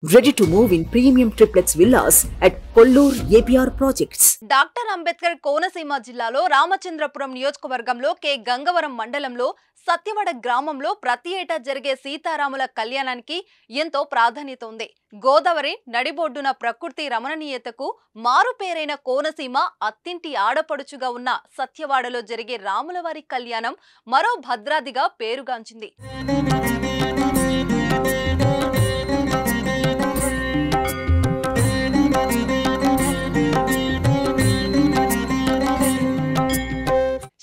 Ready to move in premium triplex villas at Kollur APR projects. Doctor Ambedkar Konaseema జిల్లాలో రామచంద్రపురం నియోజకవర్గంలో K Gangavaram మండలంలో సత్యవడ గ్రామంలో ప్రతి ఏటా జరిగే సీతారాముల కళ్యాణానికి ఎంతో ప్రాధాన్యత ఉంది. గోదావరి నడిబొడ్డున ప్రకృతి రమణీయతకు మారుపేరైన కోనసీమ అత్తింటి ఆడపడుచుగా ఉన్న సత్యవాడలో జరిగే రాములవారి కళ్యాణం మరో భద్రాదిగా పేరుగాంచింది.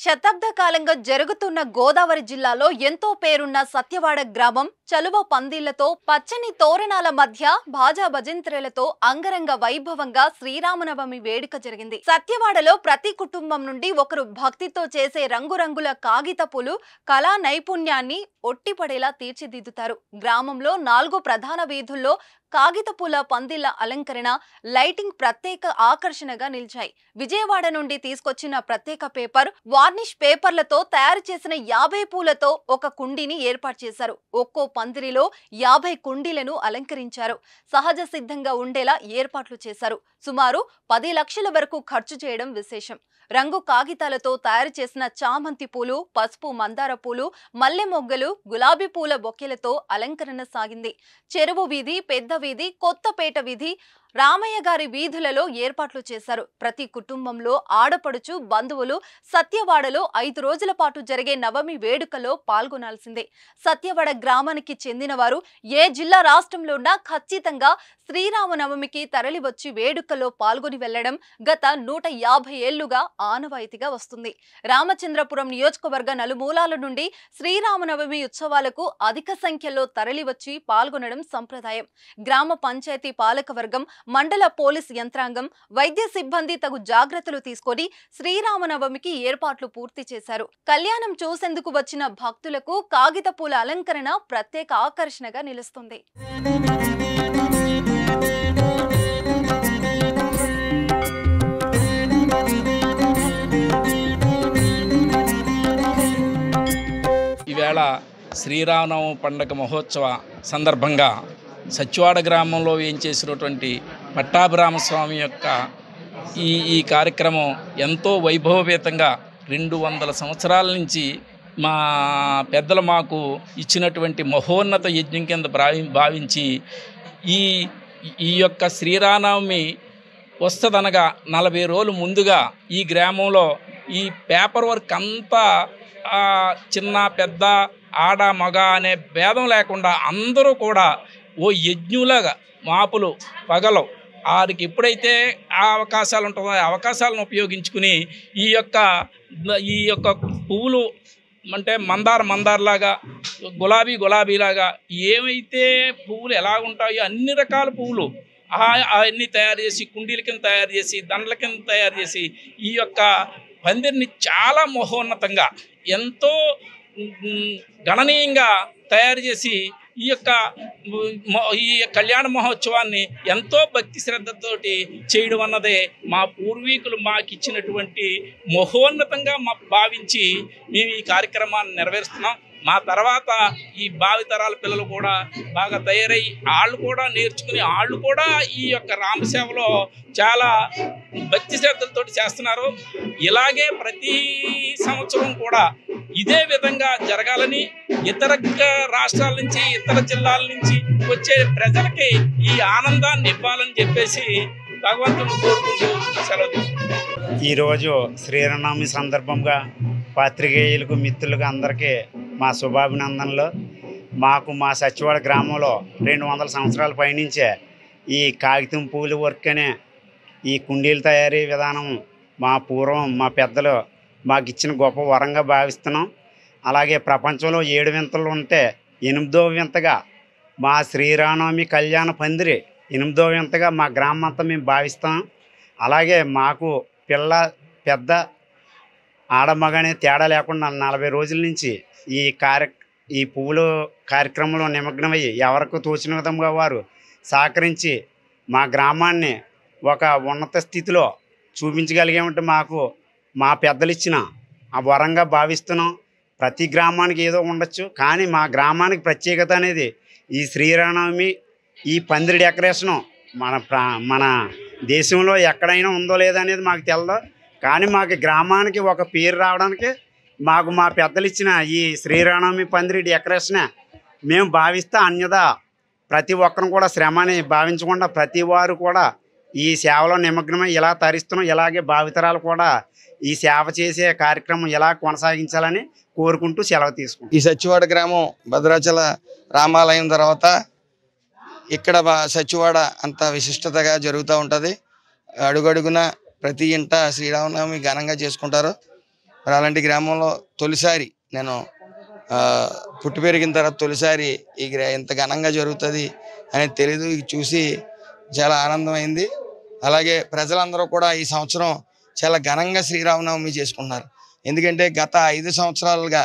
శతాబ్ద కాలంగా జరుగుతున్న గోదావరి జిల్లాలో ఎంతో పేరున్న సత్యవాడ గ్రామం చలువ పందిళ్లతో పచ్చని తోరణాల మధ్య భాజా భజంత్రెలతో అంగరంగ వైభవంగా శ్రీరామనవమి వేడుక జరిగింది. సత్యవాడలో ప్రతి కుటుంబం నుండి ఒకరు భక్తితో చేసే రంగురంగుల కాగితపులు కళా నైపుణ్యాన్ని ఒట్టిపడేలా తీర్చిదిద్దుతారు. గ్రామంలో 4 ప్రధాన వీధుల్లో కాగితపుల పందిళ్ల అలంకరణ, లైటింగ్ ప్రత్యేక ఆకర్షణగా నిలిచాయి. విజయవాడ నుండి తీసుకొచ్చిన ప్రత్యేక పేపర్, వార్నిష్ పేపర్లతో తయారు చేసిన 50 పూలతో ఒక కుండీని ఏర్పాటు చేశారు. ఒక్కో పందిరిలో 50 కుండీలను అలంకరించారు. సహజ సిద్ధంగా ఉండేలా ఏర్పాట్లు చేశారు. సుమారు 10 లక్షల వరకు ఖర్చు చేయడం విశేషం. రంగు కాగితాలతో తయారు చేసిన చామంతి పూలు, పసుపు మందార పూలు, మల్లె మొగ్గలు, గులాబీ పూల బొకేలతో అలంకరణ సాగింది. చెరువు వీధి, పెద్ద వీధి, కొత్తపేట వీధి, రామయ్య గారి వీధులలో ఏర్పాట్లు చేశారు. ప్రతి కుటుంబంలో ఆడపడుచు బంధువులు సత్యవాడలో 5 రోజుల పాటు జరిగే నవమి వేడుకలో పాల్గొనాల్సిందే. సత్యవాడ గ్రామానికి చెందిన వారు ఏ జిల్లా రాష్ట్రంలో ఉన్నా ఖచ్చితంగా శ్రీరామనవమికి తరలివచ్చి వేడుకలో పాల్గొని వెళ్లడం గత 150 ఏళ్లుగా ఆనవాయితీగా వస్తుంది. రామచంద్రపురం నియోజకవర్గ నలుమూలాల నుండి శ్రీరామనవమి ఉత్సవాలకు అధిక సంఖ్యలో తరలివచ్చి పాల్గొనడం సంప్రదాయం. గ్రామ పంచాయతీ పాలకవర్గం, మండల పోలీస్ యంత్రాంగం, వైద్య సిబ్బంది తగు జాగ్రత్తలు తీసుకొని శ్రీరామనవమికి ఏర్పాట్లు పూర్తి చేశారు. కళ్యాణం చూసేందుకు వచ్చిన భక్తులకు కాగిత పూల అలంకరణ ప్రత్యేక ఆకర్షణగా నిలుస్తుంది. ఈవేళ శ్రీరామనవమి పండుగ మహోత్సవ సందర్భంగా సత్యవాడ గ్రామంలో ఏం చేసినటువంటి పట్టాభిరామస్వామి యొక్క ఈ కార్యక్రమం ఎంతో వైభవపేతంగా 200 సంవత్సరాల నుంచి మా పెద్దలు మాకు ఇచ్చినటువంటి మహోన్నత యజ్ఞం కింద భావించి ఈ యొక్క శ్రీరామనవమి వస్తుందనగా 40 రోజులు ముందుగా ఈ గ్రామంలో ఈ పేపర్ వర్క్ అంతా చిన్న పెద్ద ఆడ మగ అనే భేదం లేకుండా అందరూ కూడా ఓ యజ్ఞులాగా మాపులు పగలు వారికి ఎప్పుడైతే ఆ అవకాశాలు ఉంటుందో ఆ అవకాశాలను ఉపయోగించుకుని ఈ యొక్క పువ్వులు అంటే మందారలాగా, గులాబీలాగా ఏమైతే పువ్వులు ఎలా ఉంటాయో అన్ని రకాల పువ్వులు అవన్నీ తయారు చేసి కుండీల కింద తయారు చేసి దండల కింద తయారు చేసి ఈ యొక్క పందిరిని చాలా మహోన్నతంగా ఎంతో గణనీయంగా తయారు చేసి ఈ కళ్యాణ మహోత్సవాన్ని ఎంతో భక్తి శ్రద్ధతోటి చేయడం అన్నదే మా పూర్వీకులు మాకు ఇచ్చినటువంటి మహోన్నతంగా భావించి మేము ఈ కార్యక్రమాన్ని నెరవేరుస్తున్నాం. మా తర్వాత ఈ భావితరాల పిల్లలు కూడా బాగా తయారై వాళ్ళు కూడా నేర్చుకుని వాళ్ళు కూడా ఈ యొక్క రామసేవలో చాలా భక్తి శ్రద్ధలతోటి చేస్తున్నారు. ఇలాగే ప్రతి సంవత్సరం కూడా ఇదే విధంగా జరగాలని ఇతర రాష్ట్రాల నుంచి ఇతర జిల్లాల నుంచి వచ్చే ప్రజలకి ఈ ఆనందాన్ని ఇవ్వాలని చెప్పేసి భగవంతుని కోరుకుంటూ సెలవు తీసుకుంటాం. ఈరోజు శ్రీరామనవమి సందర్భంగా పాత్రికేయులకు, మిత్రులకు అందరికీ మా శుభాభినందనలు. మా సత్యవాడ గ్రామంలో 200 సంవత్సరాల పైనుంచే ఈ కాగితం పూలు వర్క్ అనే ఈ కుండీల తయారీ విధానం మా పెద్దలు మాకు ఇచ్చిన గొప్ప వరంగా భావిస్తున్నాం. అలాగే ప్రపంచంలో 7 వింతలు ఉంటే 8వ వింతగా మా శ్రీరామనవమి కళ్యాణ పందిరి 8వ వింతగా మా గ్రామం అంతా మేము భావిస్తాం. అలాగే మాకు పెద్ద ఆడమగనే తేడా లేకుండా 40 రోజుల నుంచి ఈ పువ్వులు కార్యక్రమంలో నిమగ్నమయ్యి ఎవరికి తోచిన విధంగా వారు సహకరించి మా గ్రామాన్ని ఒక ఉన్నత స్థితిలో చూపించగలిగామంటే మాకు మా పెద్దలు ఇచ్చిన ఆ వరంగా భావిస్తున్నాం. ప్రతి గ్రామానికి ఏదో ఉండొచ్చు, కానీ మా గ్రామానికి ప్రత్యేకత అనేది ఈ శ్రీరామనవమి ఈ పందిరి డెకరేషను మన దేశంలో ఎక్కడైనా ఉందో లేదనేది మాకు తెలదు. కానీ మాకు గ్రామానికి ఒక పేరు రావడానికి మాకు మా పెద్దలు ఇచ్చిన ఈ శ్రీరామనవమి పందిరి డెకరేషనే మేము భావిస్తే అన్యదా ప్రతి ఒక్కరు కూడా శ్రమని భావించకుండా ప్రతి వారు కూడా ఈ సేవలో నిమగ్నమై ఇలా తరిస్తున్నాం. ఇలాగే భావితరాలు కూడా ఈ సేవ చేసే కార్యక్రమం ఇలా కొనసాగించాలని కోరుకుంటూ సెలవు తీసుకుంటాం. ఈ సచ్చివాడ గ్రామం భద్రాచల రామాలయం తర్వాత ఇక్కడ సచ్చివాడ అంత విశిష్టతగా జరుగుతూ ఉంటుంది. అడుగడుగున ప్రతి ఇంట శ్రీరామనవమి ఘనంగా చేసుకుంటారు. మరి అలాంటి గ్రామంలో తొలిసారి నేను పుట్టి పెరిగిన తర్వాత తొలిసారి ఇంత ఘనంగా జరుగుతుంది అనేది తెలీదు. చూసి చాలా ఆనందమైంది. అలాగే ప్రజలందరూ కూడా ఈ సంవత్సరం చాలా ఘనంగా శ్రీరామనవమి చేసుకుంటున్నారు. ఎందుకంటే గత 5 సంవత్సరాలుగా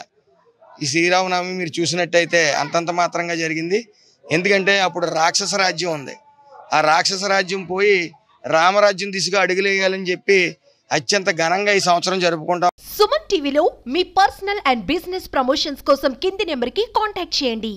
ఈ శ్రీరామనవమి మీరు చూసినట్టయితే అంతంత మాత్రంగా జరిగింది. ఎందుకంటే అప్పుడు రాక్షస రాజ్యం ఉంది. ఆ రాక్షస రాజ్యం పోయి రామరాజ్యం దిశగా అడుగులేయాలని చెప్పి అత్యంత ఘనంగా ఈ సంవత్సరం జరుపుకుంటాం. సుమన్ టీవీలో మీ పర్సనల్ అండ్ బిజినెస్ ప్రమోషన్స్ కోసం కింది నెంబర్కి కాంటాక్ట్ చేయండి.